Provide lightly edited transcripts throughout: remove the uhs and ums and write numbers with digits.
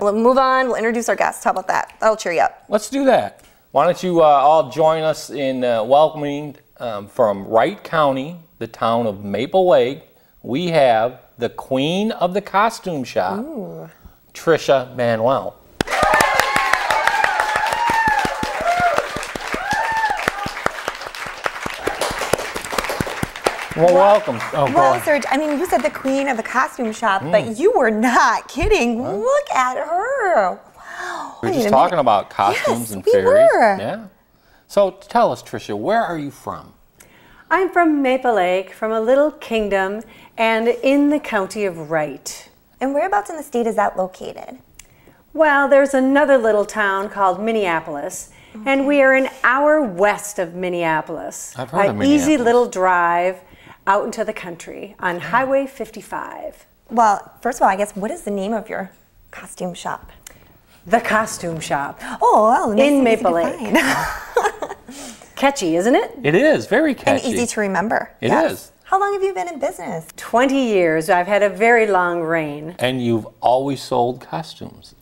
We'll move on. We'll introduce our guests. How about that? That'll cheer you up. Let's do that. Why don't you all join us in welcoming from Wright County, the town of Maple Lake, we have the queen of the costume shop, ooh, Tricia Manuel. Well, welcome. Oh, well, Serge, I mean, you said the queen of the costume shop, but you were not kidding. Huh? Look at her. Wow. We were just talking about costumes and fairies. Were. Yeah. So tell us, Tricia, where are you from? I'm from Maple Lake, from a little kingdom, and in the county of Wright. And whereabouts in the state is that located? Well, there's another little town called Minneapolis, and we are an hour west of Minneapolis. I've heard of Minneapolis. An easy little drive out into the country on Highway 55. Well, first of all, I guess, what is the name of your costume shop? The Costume Shop. Oh, well, nice in Maple Lake. Catchy, isn't it? It is, very catchy. And easy to remember. It is. How long have you been in business? 20 years. I've had a very long reign. And you've always sold costumes.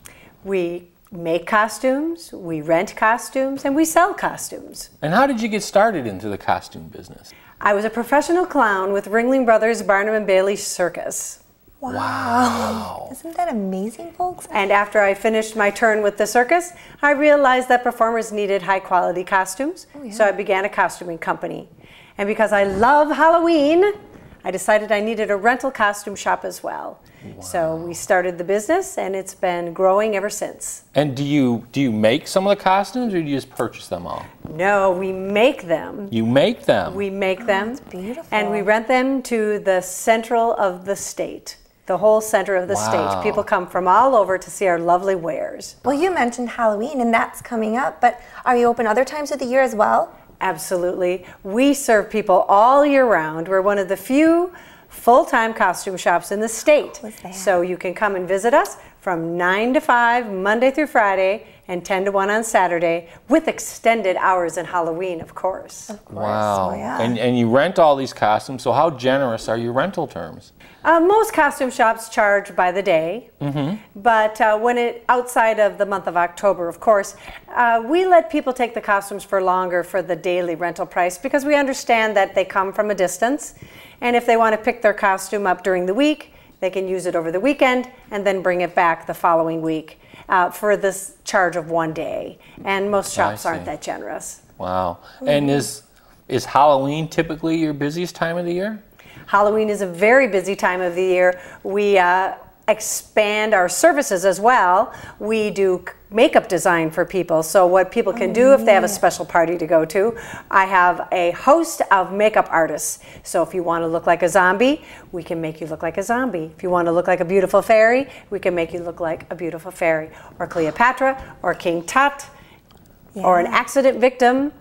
We make costumes, we rent costumes, and we sell costumes. And how did you get started into the costume business? I was a professional clown with Ringling Brothers Barnum and Bailey Circus. Wow. Isn't that amazing, folks? And after I finished my turn with the circus, I realized that performers needed high-quality costumes, so I began a costuming company. And because I love Halloween, I decided I needed a rental costume shop as well. Wow. So we started the business, and it's been growing ever since. And do you make some of the costumes, or do you just purchase them all? No, we make them. You make them? We make them. That's beautiful. And we rent them to the central of the state. The whole center of the state. People come from all over to see our lovely wares. Well, you mentioned Halloween, and that's coming up, but are you open other times of the year as well? Absolutely. We serve people all year round. We're one of the few full-time costume shops in the state. So you can come and visit us from 9 to 5, Monday through Friday, and 10 to 1 on Saturday, with extended hours in Halloween, of course. Of course. Wow. Oh, yeah. And you rent all these costumes, so how generous are your rental terms? Most costume shops charge by the day, but outside of the month of October, of course, we let people take the costumes for longer for the daily rental price, because we understand that they come from a distance, and if they want to pick their costume up during the week, they can use it over the weekend and then bring it back the following week for this charge of one day. And most shops aren't that generous. Wow. And is Halloween typically your busiest time of the year? Halloween is a very busy time of the year. We expand our services as well. We do makeup design for people. So what people can do if they have a special party to go to, I have a host of makeup artists. So if you want to look like a zombie, we can make you look like a zombie. If you want to look like a beautiful fairy, we can make you look like a beautiful fairy. Or Cleopatra, or King Tut, or an accident victim,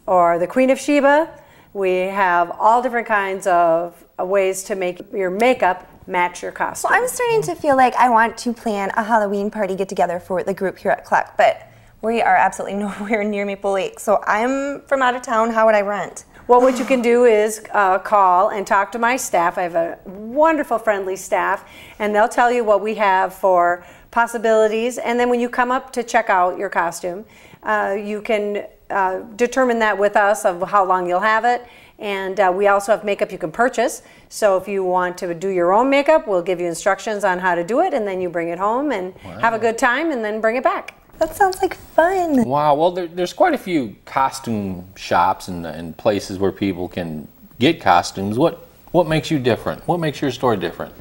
or the Queen of Sheba. We have all different kinds of ways to make your makeup match your costume. Well, I'm starting to feel like I want to plan a Halloween party get-together for the group here at Cluck, but we are absolutely nowhere near Maple Lake. So I'm from out of town. How would I rent? Well, what you can do is call and talk to my staff. I have a wonderful, friendly staff, and they'll tell you what we have for possibilities. And then when you come up to check out your costume, you can determine that with us of how long you'll have it. And we also have makeup you can purchase. So if you want to do your own makeup, we'll give you instructions on how to do it, and then you bring it home and have a good time and then bring it back. That sounds like fun. Wow, well there's quite a few costume shops and places where people can get costumes. What makes you different? What makes your store different?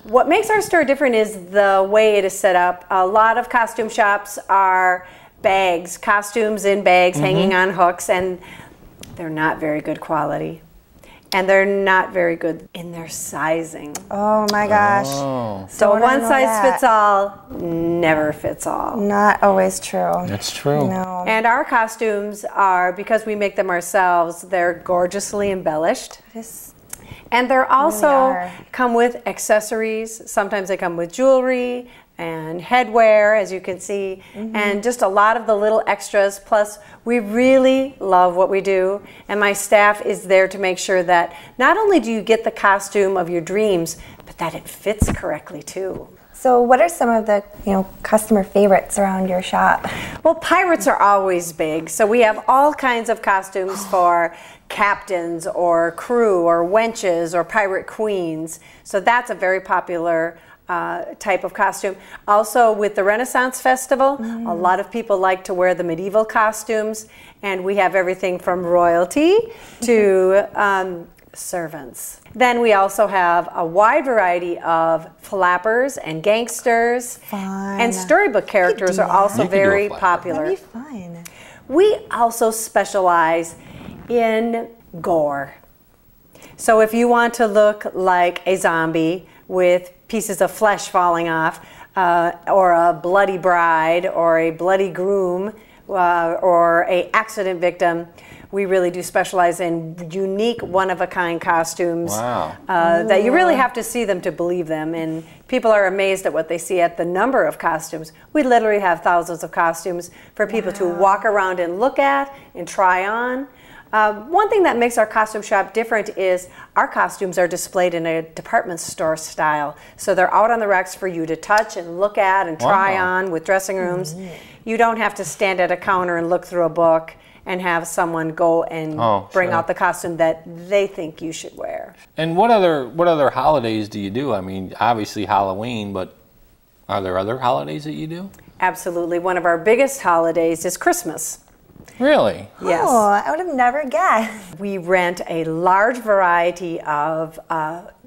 What makes our store different is the way it is set up. A lot of costume shops are bags, costumes in bags hanging on hooks, and they're not very good quality. And they're not very good in their sizing. Oh my gosh. So one size fits all never fits all. Not always true. That's true. No. And our costumes are, because we make them ourselves, they're gorgeously embellished. And they're also come with accessories. Sometimes they come with jewelry and headwear, as you can see, and just a lot of the little extras. Plus, we really love what we do, and my staff is there to make sure that not only do you get the costume of your dreams, but that it fits correctly too. So what are some of the, customer favorites around your shop? Well, pirates are always big. So we have all kinds of costumes for captains or crew or wenches or pirate queens. So that's a very popular type of costume. Also with the Renaissance Festival, a lot of people like to wear the medieval costumes, and we have everything from royalty to servants. Then we also have a wide variety of flappers and gangsters. Fun. And storybook characters are also very popular. That'd be fun. We also specialize in gore. So if you want to look like a zombie with pieces of flesh falling off, or a bloody bride, or a bloody groom, or a accident victim, we really do specialize in unique, one-of-a-kind costumes. Wow. That you really have to see them to believe them. And people are amazed at what they see at the number of costumes. We literally have thousands of costumes for people to walk around and look at and try on. One thing that makes our costume shop different is our costumes are displayed in a department store style. So they're out on the racks for you to touch and look at and try on with dressing rooms. You don't have to stand at a counter and look through a book and have someone go and bring out the costume that they think you should wear. And what other holidays do you do? I mean, obviously Halloween, but are there other holidays that you do? Absolutely. One of our biggest holidays is Christmas. Really? Yes. Oh, I would have never guessed. We rent a large variety of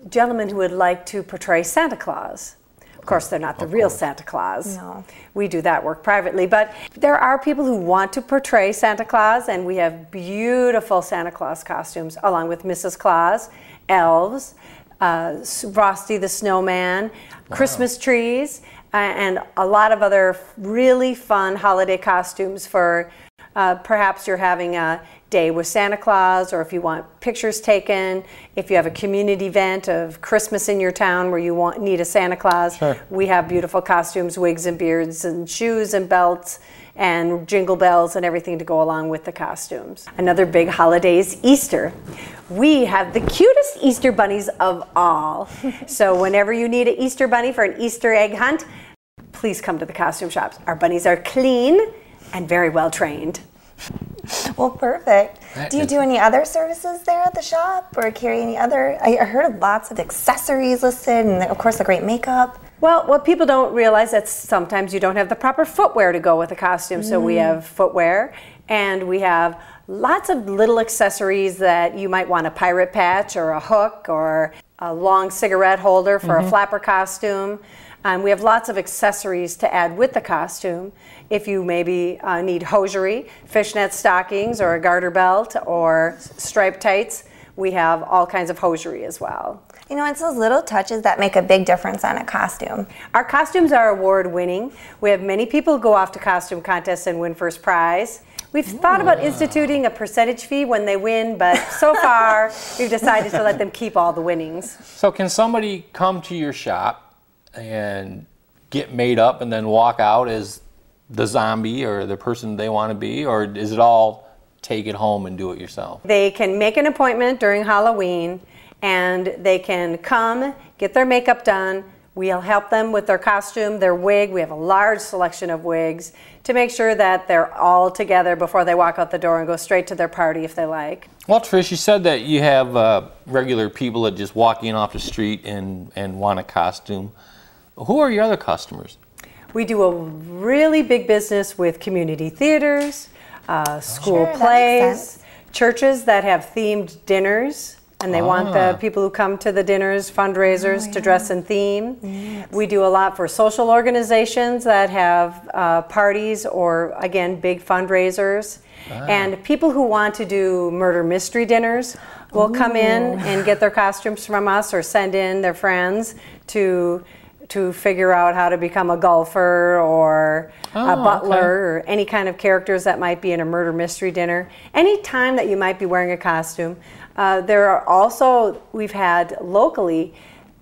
gentlemen who would like to portray Santa Claus. Of course, they're not the real Santa Claus. No. We do that work privately, but there are people who want to portray Santa Claus, and we have beautiful Santa Claus costumes along with Mrs. Claus, elves, Frosty the Snowman, Christmas trees, and a lot of other really fun holiday costumes for perhaps you're having a day with Santa Claus, or if you want pictures taken, if you have a community event of Christmas in your town where you need a Santa Claus, we have beautiful costumes, wigs and beards and shoes and belts and jingle bells and everything to go along with the costumes. Another big holiday is Easter. We have the cutest Easter bunnies of all. So whenever you need an Easter bunny for an Easter egg hunt, please come to the costume shops. Our bunnies are clean and very well trained. Well, perfect. Do you do any other services there at the shop, or carry any other? I heard of lots of accessories listed, and of course the great makeup. Well, what people don't realize that sometimes you don't have the proper footwear to go with a costume. So we have footwear, and we have lots of little accessories that you might want, a pirate patch or a hook or a long cigarette holder for a flapper costume. We have lots of accessories to add with the costume. If you maybe need hosiery, fishnet stockings, or a garter belt, or striped tights, we have all kinds of hosiery as well. It's those little touches that make a big difference on a costume. Our costumes are award-winning. We have many people who go off to costume contests and win first prize. We've thought about instituting a percentage fee when they win, but so far we've decided to let them keep all the winnings. So can somebody come to your shop and get made up and then walk out as the zombie or the person they want to be, or is it all take it home and do it yourself? They can make an appointment during Halloween, and they can come, get their makeup done. We'll help them with their costume, their wig. We have a large selection of wigs to make sure that they're all together before they walk out the door and go straight to their party if they like. Well, Trish, you said that you have regular people that just walk in off the street and want a costume. Who are your other customers? We do a really big business with community theaters, school plays, churches that have themed dinners, and they want the people who come to the dinners, fundraisers, to dress in theme. Yes. We do a lot for social organizations that have parties or, again, big fundraisers. And people who want to do murder mystery dinners will come in and get their costumes from us or send in their friends to figure out how to become a golfer or a butler or any kind of characters that might be in a murder mystery dinner. Any time that you might be wearing a costume. There are also, we've had locally,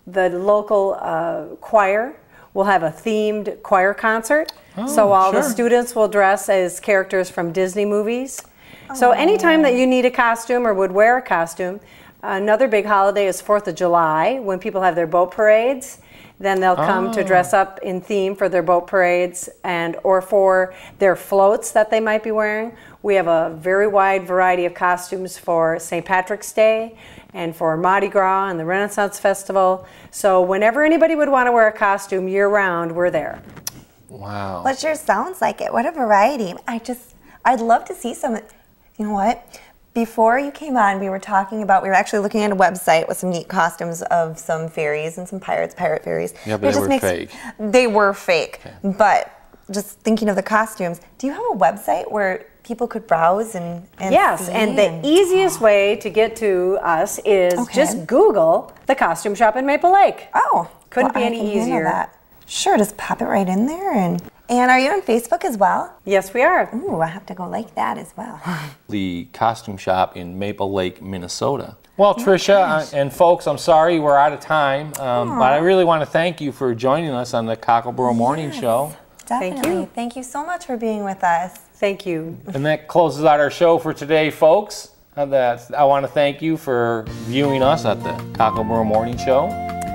the local choir will have a themed choir concert. So all the students will dress as characters from Disney movies. So anytime that you need a costume or would wear a costume. Another big holiday is 4th of July, when people have their boat parades. Then they'll come to dress up in theme for their boat parades or for their floats that they might be wearing. We have a very wide variety of costumes for St. Patrick's Day and for Mardi Gras and the Renaissance Festival. So whenever anybody would want to wear a costume year-round, we're there. Wow. Well, it sure sounds like it. What a variety. I'd love to see some. You know what? Before you came on, we were actually looking at a website with some neat costumes of some fairies and some pirate fairies. Yeah, but they were fake. They were fake. Okay. But just thinking of the costumes, do you have a website where people could browse and Yes, see and the easiest way to get to us is just Google the Costume Shop in Maple Lake. Oh. Couldn't be I any can handle easier. that. Sure, just pop it right in there. And are you on Facebook as well? Yes, we are. Ooh, I have to go like that as well. The Costume Shop in Maple Lake, Minnesota. Well, Tricia and folks, I'm sorry we're out of time, but I really want to thank you for joining us on the Cocklebur Morning Show. Definitely. Thank you. Thank you so much for being with us. Thank you. And that closes out our show for today, folks. I want to thank you for viewing us at the Cocklebur Morning Show,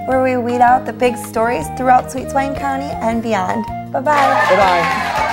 where we weed out the big stories throughout Sweet Swain County and beyond. Bye-bye. Bye-bye.